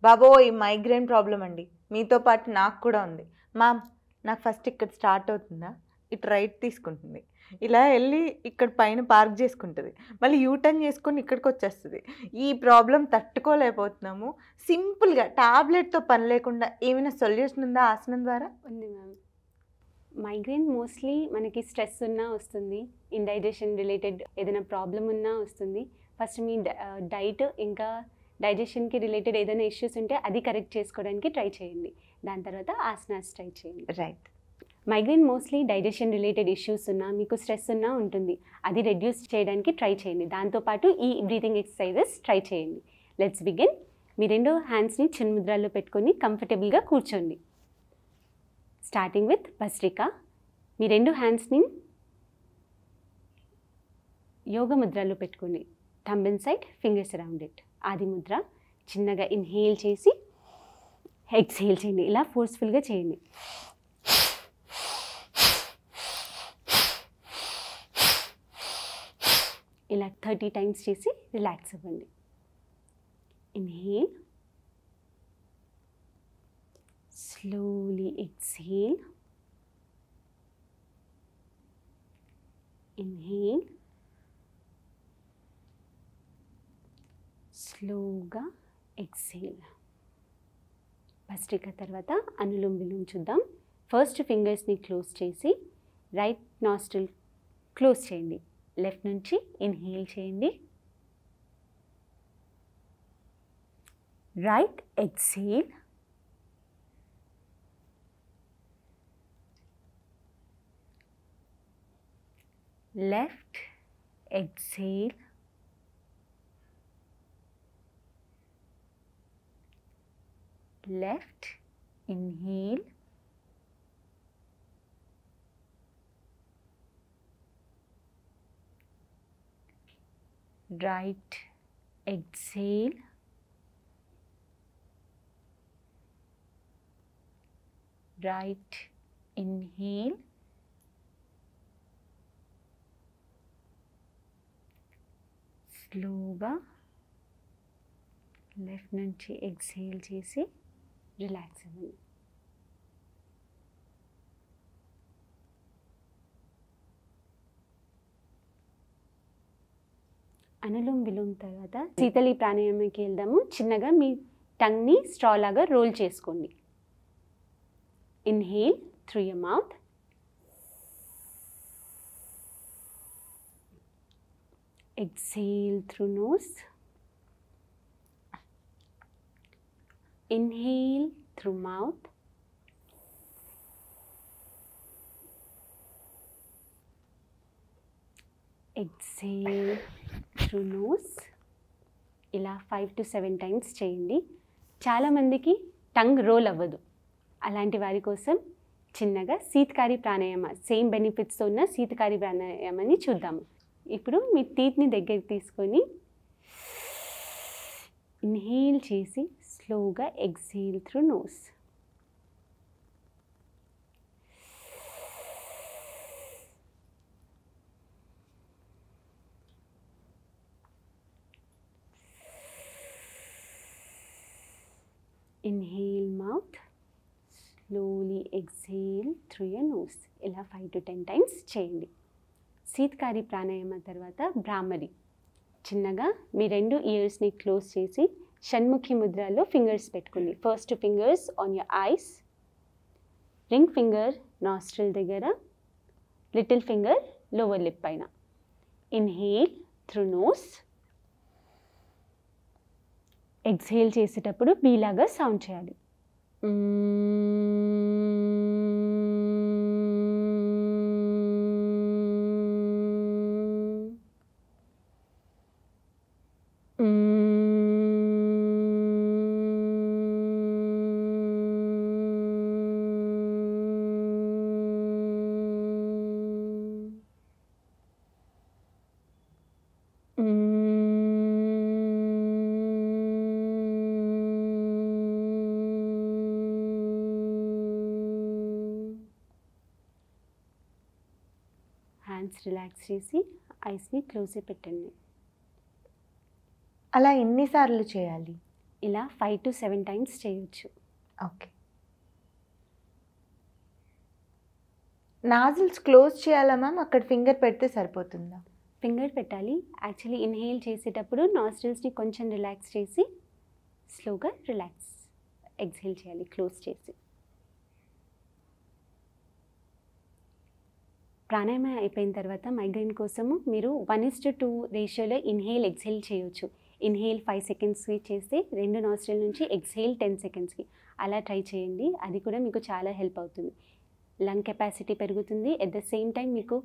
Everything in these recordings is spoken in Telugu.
బాబోయ్ మైగ్రేన్ ప్రాబ్లం అండి, మీతో పాటు నాకు కూడా ఉంది. మ్యామ్ నాకు ఫస్ట్ ఇక్కడ స్టార్ట్ అవుతుందా, ఇటు రైట్ తీసుకుంటుంది, ఇలా వెళ్ళి ఇక్కడ పైన పార్క్ చేసుకుంటుంది, మళ్ళీ యూటర్న్ చేసుకొని ఇక్కడికి వచ్చేస్తుంది. ఈ ప్రాబ్లం తట్టుకోలేకపోతున్నాము. సింపుల్గా టాబ్లెట్తో పని లేకుండా ఏమైనా సొల్యూషన్ ఉందా ఆసనం ద్వారా? ఉంది మ్యామ్. మైగ్రేన్ మోస్ట్లీ మనకి స్ట్రెస్ ఉన్నా వస్తుంది, ఇండైజెషన్ రిలేటెడ్ ఏదైనా ప్రాబ్లం ఉన్నా వస్తుంది. ఫస్ట్ మీ డైట్ ఇంకా డైజెషన్కి రిలేటెడ్ ఏదైనా ఇష్యూస్ ఉంటే అది కరెక్ట్ చేసుకోవడానికి ట్రై చేయండి. దాని తర్వాత ఆసనాస్ ట్రై చేయండి. Right. Migraine mostly digestion related issues ఉన్నా, మీకు స్ట్రెస్ ఉన్నా ఉంటుంది, అది రెడ్యూస్ చేయడానికి ట్రై చేయండి. దాంతోపాటు ఈ బ్రీతింగ్ ఎక్సర్సైజెస్ ట్రై చేయండి. Let's begin. మీ 2 హ్యాండ్స్ని చిన్ముద్రాల్లో పెట్టుకొని కంఫర్టబుల్గా కూర్చోండి. Starting with bhastrika. మీ 2 హ్యాండ్స్ని యోగ ముద్రలో పెట్టుకోండి. Thumb inside, fingers around it. Adi mudra. చిన్నగా ఇన్హేల్ చేసి ఎక్స్హేల్ చేయండి. ఇలా ఫోర్స్ఫుల్గా చేయండి. ఇలా 30 టైమ్స్ చేసి రిలాక్స్ అవ్వండి. ఇన్హేల్, slowly exhale, inhale, స్లోగా ఎక్సేల్. భస్త్రిక తర్వాత అనులోమ్ విలోమ్ చూద్దాం. ఫస్ట్ ఫింగర్స్ని క్లోజ్ చేసి రైట్ నాస్ట్రిల్ క్లోజ్ చేయండి. లెఫ్ట్ నుంచి ఇన్హేల్ చేయండి. Right exhale. Left exhale. left inhale, right exhale, right inhale, స్లోగా లెఫ్ట్ నుంచి ఎక్సేల్ చేసి రిలాక్స్ అవ్వండి. అనులోమ్ విలోమ్ తర్వాత శీతలి ప్రాణాయామకి వెళ్దాము. చిన్నగా మీ టంగ్ని స్ట్రా లాగా రోల్ చేసుకోండి. Inhale through your mouth, exhale through nose, inhale through mouth, exhale through nose. ఇలా 5 to 7 టైమ్స్ చేయండి. చాలామందికి టంగ్ రోల్ అవ్వదు. అలాంటి వారి కోసం చిన్నగా శీతకారి ప్రాణాయామ, సేమ్ బెనిఫిట్స్తో ఉన్న శీతకారి ప్రాణాయామాన్ని చూద్దాము. ఇప్పుడు మీ టీత్ని దగ్గరికి తీసుకొని ఇన్హేల్ చేసి స్లోగా exhale through nose. Inhale mouth, slowly exhale through your nose. ఇలా 5 to 10 టైమ్స్ చేయండి. శీతకారి ప్రాణాయామ తర్వాత భ్రామరి. చిన్నగా మీ 2 ఇయర్స్ని క్లోజ్ చేసి షణ్ముఖి ముద్రలో ఫింగర్స్ పెట్టుకోండి. First fingers on your eyes, ring finger nostril దగ్గర, లిటిల్ ఫింగర్ లోవర్ లిప్ పైన. Inhale through nose. ఎక్స్హేల్ చేసేటప్పుడు బీలాగా సౌండ్ చేయాలి. హ్యాండ్స్ రిలాక్స్ చేసి ఐస్ని క్లోజ్ పెట్టండి. అలా ఎన్నిసార్లు చేయాలి? ఇలా 5 to 7 టైమ్స్ చేయొచ్చు. ఓకే. నాజిల్స్ క్లోజ్ చేయాలా మ్యామ్? అక్కడ ఫింగర్ పెడితే సరిపోతుందా? ఫింగర్ పెట్టాలి. యాక్చువల్లీ ఇన్హేల్ చేసేటప్పుడు నాస్ట్రిల్స్ని కొంచెం రిలాక్స్ చేసి స్లోగా ఎక్స్హేల్ చేయాలి క్లోజ్ చేసి. ప్రాణాయామం అయిపోయిన తర్వాత మైగ్రేన్ కోసము మీరు 1:2 రేషియోలో ఇన్హేల్ ఎక్స్హేల్ చేయొచ్చు. ఇన్హేల్ 5 సెకండ్స్కి చేస్తే 2 నాస్ట్రిల్ నుంచి ఎక్స్హేల్ 10 సెకండ్స్కి అలా ట్రై చేయండి. అది కూడా మీకు చాలా హెల్ప్ అవుతుంది. లంగ్ కెపాసిటీ పెరుగుతుంది. ఎట్ ద సేమ్ టైం మీకు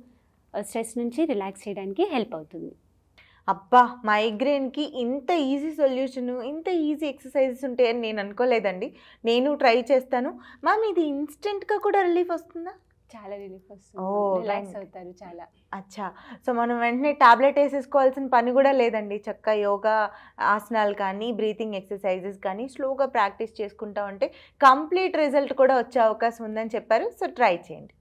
స్ట్రెస్ నుంచి రిలాక్స్ చేయడానికి హెల్ప్ అవుతుంది. అబ్బా! మైగ్రేన్‌కి ఇంత ఈజీ సొల్యూషను, ఇంత ఈజీ ఎక్సర్‌సైజెస్ ఉంటాయని నేను అనుకోలేదండి. నేను ట్రై చేస్తాను. మ్యామ్ ఇది ఇన్‌స్టంట్‌గా కూడా రిలీఫ్ వస్తుందా? చాలా రిలీఫ్ వస్తుంది. ఓహ్! రిలాక్స్ అవుతారు చాలా. అచ్చా! సో, మనం వెంటనే టాబ్లెట్ ఏసేసుకోవాల్సిన పని కూడా లేదండి. చక్కగా యోగా ఆసనాలు కానీ, బ్రీతింగ్ ఎక్సర్‌సైజెస్ కానీ స్లోగా ప్రాక్టీస్ చేసుకుంటా ఉంటే కంప్లీట్ రిజల్ట్ కూడా వచ్చే అవకాశం ఉందని చెప్పారు. సో, ట్రై చేయండి.